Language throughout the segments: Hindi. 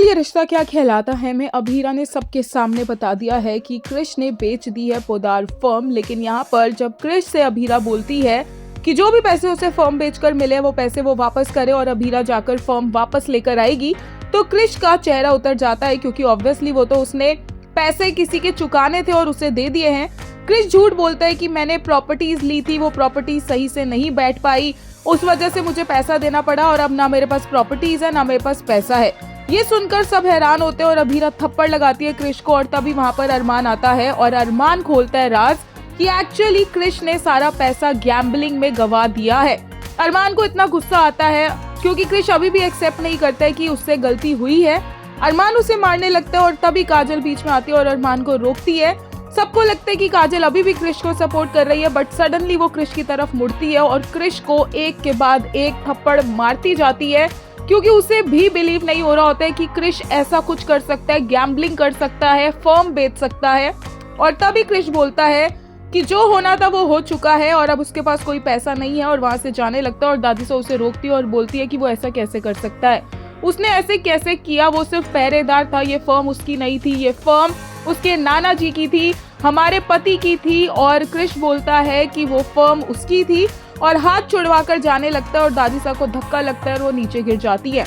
दरअसल ये रिश्ता क्या कहलाता है में अभीरा ने सबके सामने बता दिया है कि क्रिश ने बेच दी है पोदार फर्म। लेकिन यहाँ पर जब क्रिश से अभीरा बोलती है कि जो भी पैसे उसे फर्म बेचकर मिले वो पैसे वो वापस करे और अभीरा जाकर फर्म वापस लेकर आएगी, तो क्रिश का चेहरा उतर जाता है, क्योंकि ऑब्वियसली वो तो उसने पैसे किसी के चुकाने थे और उसे दे दिए हैं। क्रिश झूठ बोलता है कि मैंने प्रॉपर्टीज ली थी, वो प्रॉपर्टीज सही से नहीं बैठ पाई, उस वजह से मुझे पैसा देना पड़ा और अब ना मेरे पास प्रॉपर्टीज है ना मेरे पास पैसा है। ये सुनकर सब हैरान होते हैं और अभीरा थप्पड़ लगाती है क्रिश को, और तभी वहाँ पर अरमान आता है और अरमान खोलता है राज कि एक्चुअली क्रिश ने सारा पैसा गैम्बलिंग में गवा दिया है। अरमान को इतना गुस्सा आता है क्योंकि क्रिश अभी भी एक्सेप्ट नहीं करता है कि उससे गलती हुई है। अरमान उसे मारने लगता है और तभी काजल बीच में आती है और अरमान को रोकती है। सबको लगता है कि काजल अभी भी क्रिश को सपोर्ट कर रही है, बट सडनली वो क्रिश की तरफ मुड़ती है और क्रिश को एक के बाद एक थप्पड़ मारती जाती है, क्योंकि उसे भी बिलीव नहीं हो रहा होता है कि क्रिश ऐसा कुछ कर सकता है, गैम्बलिंग कर सकता है, फर्म बेच सकता है। और तभी क्रिश बोलता है कि जो होना था वो हो चुका है और अब उसके पास कोई पैसा नहीं है, और वहां से जाने लगता है। और दादी से उसे रोकती है और बोलती है कि वो ऐसा कैसे कर सकता है, उसने ऐसे कैसे किया, वो सिर्फ पहरेदार था, ये फर्म उसकी नहीं थी, ये फर्म उसके नाना जी की थी, हमारे पति की थी। और क्रिश बोलता है कि वो फर्म उसकी थी और हाथ छुड़वाकर जाने लगता है और दादीसा को धक्का लगता है और वो नीचे गिर जाती है।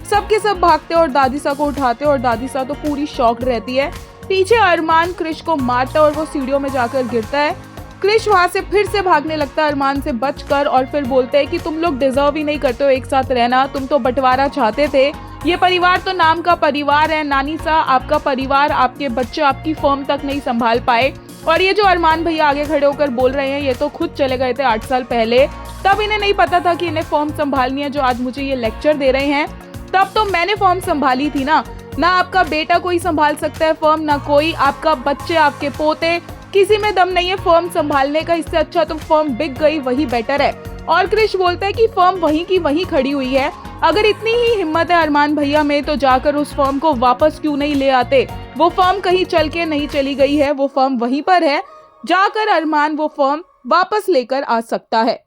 सबके सब भागते हैं और दादीसा को उठाते हैं और दादीसा तो पूरी शॉक्ड रहती है। पीछे अरमान क्रिश को मारता है और वो सीढ़ियों में जाकर गिरता है। क्रिश वहां से फिर से भागने लगता है अरमान से बचकर और फिर बोलते हैं कि तुम लोग डिजर्व ही नहीं करते हो एक साथ रहना, तुम तो बंटवारा चाहते थे, ये परिवार तो नाम का परिवार है, नानी सा आपका परिवार, आपके बच्चे आपकी फर्म तक नहीं संभाल पाए। और ये जो अरमान भैया आगे खड़े होकर बोल रहे हैं, ये तो खुद चले गए थे 8 साल पहले, तब इन्हें नहीं पता था कि इन्हें फर्म संभालनी है। जो आज मुझे ये लेक्चर दे रहे हैं, तब तो मैंने फर्म संभाली थी ना आपका बेटा कोई संभाल सकता है फर्म, ना कोई आपका बच्चे, आपके पोते, किसी में दम नहीं है फर्म संभालने का, इससे अच्छा तो फर्म बिक गई वही बेटर है। और क्रिश बोलता है कि फर्म वहीं की वहीं खड़ी हुई है, अगर इतनी ही हिम्मत है अरमान भैया में तो जाकर उस फर्म को वापस क्यों नहीं ले आते, वो फर्म कहीं चल के नहीं चली गई है, वो फर्म वहीं पर है, जाकर अरमान वो फर्म वापस लेकर आ सकता है।